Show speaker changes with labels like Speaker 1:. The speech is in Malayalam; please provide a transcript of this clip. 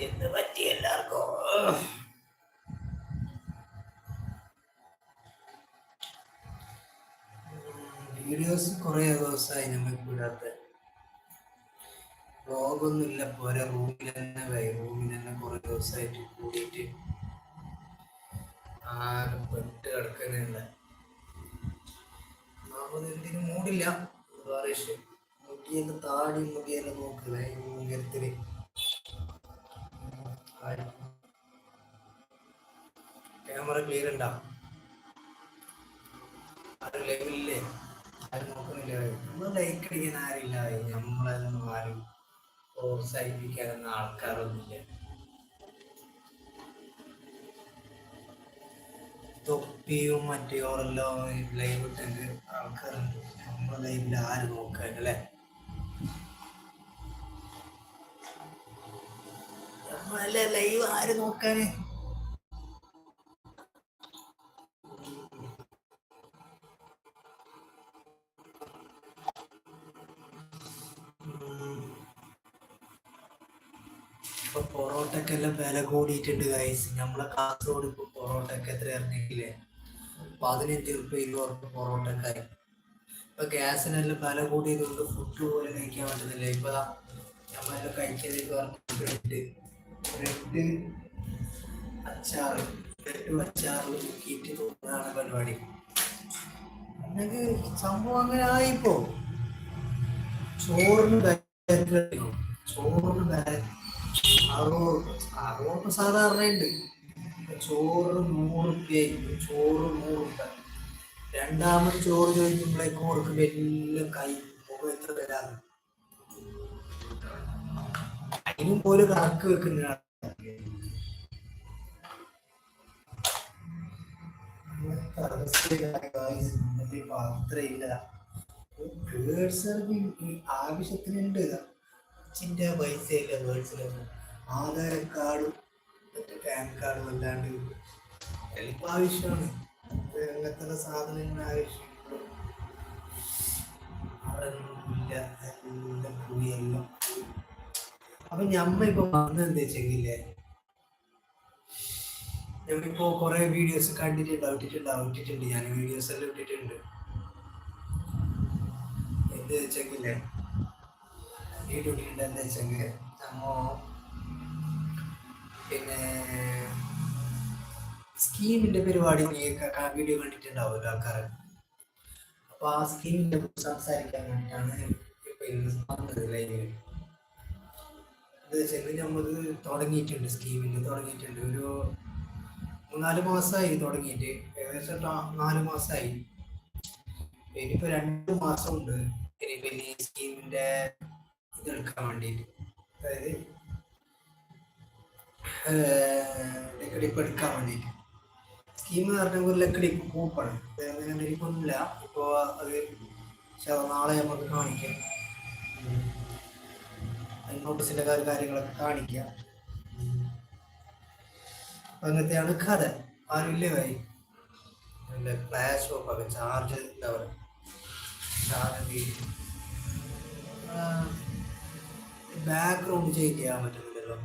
Speaker 1: എന്ത് പറ്റി എല്ലാവർക്കും? വീഡിയോസ് കുറേ ദിവസമായി നമുക്ക് വിടാത്ത. വ്ളോഗൊന്നുമില്ല, പോരെ റൂമിൽ തന്നെ കുറേ ദിവസമായിട്ട് കൂടിയിട്ട് ആകെ പെട്ട് കിടക്കുന്നില്ല. എന്തിനും മൂടില്ല. മുടിയെല്ലാം താടി മുടിയെല്ലാം നോക്കുക ഭയങ്കരത്തില്. ക്യാമറ ക്ലിയർ ഉണ്ടാ? ആരും ലൈവില്ലേ? ആരും നോക്കുന്നില്ല. നമ്മൾ ലൈക്ക് അടിക്കാൻ ആരില്ല. നമ്മളതൊന്നും ആരും പ്രോത്സാഹിപ്പിക്കാനൊന്നും ആൾക്കാരൊന്നുമില്ല. തൊപ്പിയും മറ്റോരെല്ലാം ലൈവ് ഇട്ടെങ്കിൽ ആൾക്കാരുണ്ട്. നമ്മളെ ലൈവിൽ ആര് നോക്കാനല്ലേ? നമ്മളല്ലേ ലൈവ് ആര് നോക്കാന്? ഇപ്പൊ പൊറോട്ടക്കെല്ലാം വില കൂടിയിട്ടുണ്ട് ഗൈസ്. നമ്മളെ കാസർഗോഡ് ഇപ്പൊ പൊറോട്ടക്ക് എത്ര ഇറങ്ങിയില്ലേ? 15 റുപ്യ 20 റുപ്യ പൊറോട്ടക്കായി. ഇപ്പൊ ഗ്യാസിനെല്ലാം വില കൂടിയതുകൊണ്ട് ഫുഡ് പോലും കഴിക്കാൻ പറ്റുന്നില്ല. ഇപ്പൊ നമ്മളെല്ലാം കഴിച്ചത് ബ്രെഡ് അച്ചാറ്, ബ്രെഡും അച്ചാറും മുക്കിയിട്ട് തോന്നുന്നതാണ് പരിപാടി. എനിക്ക് സംഭവം അങ്ങനെ ആയിപ്പോ. ചോറിന് ചോറിന് 60 സാധാരണ ഉണ്ട്. ചോറ് 100 റുപ്യ. ചോറ് 100 റുപ്യ. രണ്ടാമത് ചോറ് ചോദിക്കുമ്പോഴേക്കും അവർക്ക് വലിയ കൈ മുഖം എത്ര തരാറ്. അതിനും പോലും കണക്ക് വെക്കുന്ന അത്രയില്ല. ആവശ്യത്തിനുണ്ട്. അച്ഛൻ്റെ പൈസ ഇല്ല പേഴ്സിലൊന്നും. ആധാർ കാർഡും മറ്റേ പാൻ കാർഡും അല്ലാണ്ട് എല്ലാം ആവശ്യമാണ്. അങ്ങനത്തെ സാധനങ്ങൾ ആവശ്യമുള്ളൂ. അതൊന്നുമില്ല, എല്ലാം പോയി, എല്ലാം പോയി. അപ്പൊ ഞമ്മ ഇപ്പൊ വന്നെന്താ വെച്ചെങ്കിലേ, ഞമ്മിപ്പോ കുറെ വീഡിയോസ് ഇട്ടിട്ടുണ്ട്. ഞാൻ വീഡിയോസ് എല്ലാം ഇട്ടിട്ടുണ്ട്. എന്ത് വെച്ചെങ്കിലേ വീഡിയോ ഇട്ടിട്ടുണ്ട്. എന്താ വെച്ചെങ്കിൽ നമ്മ പിന്നെ സ്കീമിന്റെ പരിപാടി വീഡിയോ കണ്ടിട്ടുണ്ടാവുമല്ലോ ആൾക്കാർ. അപ്പൊ ആ സ്കീമിനെ കുറിച്ച് സംസാരിക്കാൻ വേണ്ടിയിട്ടാണ് ഇപ്പൊ ഇന്ന് വന്നത് ലൈവില്. എന്താ വെച്ചാൽ നമ്മൾ തുടങ്ങിയിട്ടുണ്ട്. സ്കീമിന് തുടങ്ങിയിട്ടുണ്ട്. ഒരു 3-4 മാസമായി തുടങ്ങിയിട്ട്. ഏകദേശം 4 മാസമായി. ഇനിയിപ്പോ 2 മാസം ഉണ്ട് ഇനിയിപ്പോ ഈ സ്കീമിന്റെ ഇതെടുക്കാൻ വേണ്ടിയിട്ട്. അതായത് ലക്കടിപ്പ് എടുക്കാൻ വേണ്ടിയിട്ട്. സ്കീം എന്ന് പറഞ്ഞാൽ ഒരു ലക്കടിപ്പ് കൂപ്പാണ്. ലക്കടിപ്പൊന്നുമില്ല. ഇപ്പോൾ അത് നാളെ നമുക്ക് കാണിക്കാം. നോട്ടീസിന്റെ കാര്യങ്ങളൊക്കെ കാണിക്കാം. അങ്ങനത്തെയാണ് കഥ. ആരുമില്ലേ ഭായി? ഫ്ലാഷ് ഓഫ് ആക്കുക. ചാർജ് എന്താ പറയുക, ചാർജ് ബാക്ക്ഗ്രൗണ്ട് ചേഞ്ച് ചെയ്യാൻ പറ്റുന്നില്ലല്ലോ.